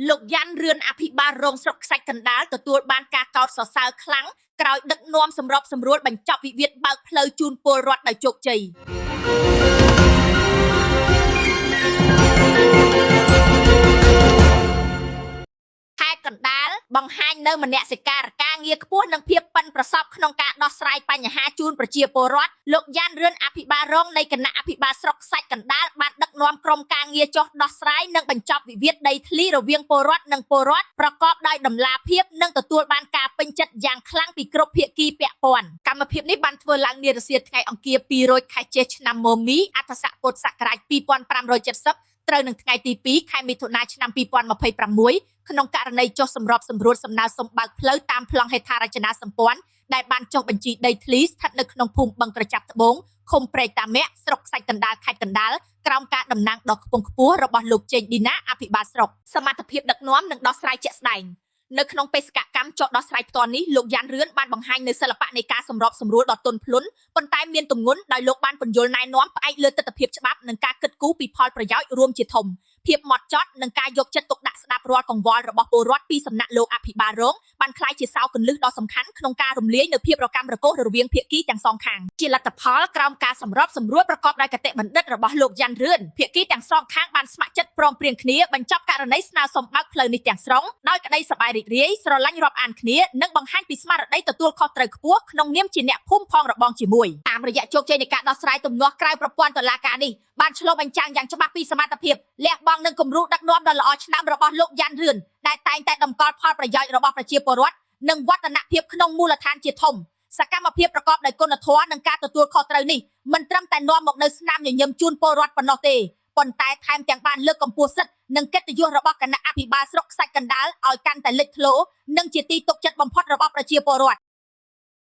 លោកយ៉ាន់រឿនអភិបាលរងស្រុកខ្សាច់កណ្ដាលទទួលបានការកោតសរសើរខ្លាំងក្រោយដឹកនាំសម្របសម្រួលបញ្ចប់វិវាទបើកផ្លូវជូនពលរដ្ឋដោយជោគជ័យខេត្តកណ្ដាលបង្ហាញនៅមនសិការការងារខ្ពស់និងភាពប៉ិនប្រសប់ក្នុងការដោះស្រាយបញ្ហាជូនប្រជាពលរដ្ឋលោកយ៉ាន់រឿនអភិបាលរងនៃគណៈអភិបាលស្រុកខ្សាច់កណ្ដាលបានដឹកនាំក្រុមការងារចុះដោះស្រាយនិងបញ្ចប់វិវាទដីធ្លីរវាងពលរដ្ឋនិងពលរដ្ឋប្រកបដោយតម្លាភាពនិងទទួលបានការពេញចិត្តយ៉ាងខ្លាំងពីគ្រប់ភាគីពាក់ព័ន្ធកម្មភាពនេះបានធ្វើឡើងនារសៀលថ្ងៃអង្គារ2រោចខែចេសឆ្នាំមមីអត្តស័កពុទ្ធសករាជ2570ត្រូវនឹងថ្ងៃទី2ខែមិថុនាឆ្នាំ2026ក្នុងករណីចុះសម្របសម្រួលសំណើសុំបើកផ្លូវតាមប្លង់ហេដ្ឋារចនាសម្ព័ន្ធដែលបានចុះបញ្ជីដីធ្លីស្ថិតនៅក្នុងភូមិបឹងក្រចាប់ត្បូងឃុំព្រែកតាមាក់ស្រុកខ្សាច់កណ្ដាលខេត្តកណ្ដាលក្រោមការតំណាងដ៏ខ្ពង់ខ្ពស់របស់លោកចេងឌីណាអភិបាលស្រុកសមត្ថភាពដឹកនាំនិងដោះស្រាយជាក់ស្ដែងនៅក្នុងបេសកកម្មចុះដោះស្រាយផ្ទាល់នេះលោកយ៉ាន់រឿនបានបង្ហាញនៅសិល្បៈនៃការសម្របសម្រួលដ៏ទន់ភ្លន់ប៉ុន្តែមានទម្ងន់ដោយលោកបានពន្យល់ណែនាំផ្អែកលើទស្សនវិជ្ជាច្បាប់និងការគិតគូរពីផលប្រយោជន៍រួមជាធំភាពហ្មត់ចត់និងការយកចិត្តទុកដាក់ស្ដាប់រាល់កង្វល់របស់ពលរដ្ឋពីសំណាក់លោកអភិបាលរងបានក្លាយជាសោរគន្លឹះដ៏សំខាន់ក្នុងការរំលាយនៅភាពរកាំរកូសរវាងភាគីទាំងសងខាងជាលទ្ធផលក្រោមការសម្របសម្រួលប្រកបដោយគតិបណ្ឌិតរបស់លោកយ៉ាន់រឿនភាគីទាំងសងខាងបានស្ម័គ្រចិត្តព្រមព្រៀងគ្នាបញ្ចប់ករណីស្នើសុំបើកផ្លូវនេះទាំងស្រុងដោយក្តីសប្បាយរីករាយស្រឡាញ់រាប់អានគ្នានិងបង្ហាញពីស្មារតីទទួលខុសត្រូវខ្ពស់ក្នុងនាមជាអ្នកភូមិផងរបងជាមួយតាមរយៈជោគជ័យនៃការដោះស្រាយទំនាស់ក្រៅប្រព័ន្ធតុលាការនេះបានឆ្លុះបញ្ចាំងយ៉ាងច្បាស់ពីសមត្ថភាពលះបង់និងគំរូដឹកនាំដ៏ល្អឆ្នើមរបស់លោកយ៉ាន់រឿនដែលតែងតែតម្កល់ផលប្រយោជន៍របស់ប្រជាពលរដ្ឋនិងវឌ្ឍនភាពក្នុងមូលដ្ឋានជាធំសកម្មភាពប្រកបដោយគុណធម៌និងការទទួលខុសត្រូវនេះមិនត្រឹមតែនាំមកនូវស្នាមញញឹមជូនពលរដ្ឋប៉ុណ្ណោះទេប៉ុន្តែថែមទាំងបានលើកកម្ពស់សិទ្ធិនិងកិត្តិយសរបស់គណៈអភិបាលស្រុកខ្សាច់កណ្ដាលឲ្យកាន់តែលេចធ្លោនិងជាទីទុកចិត្តបំផុតរបស់ប្រជាពលរដ្ឋ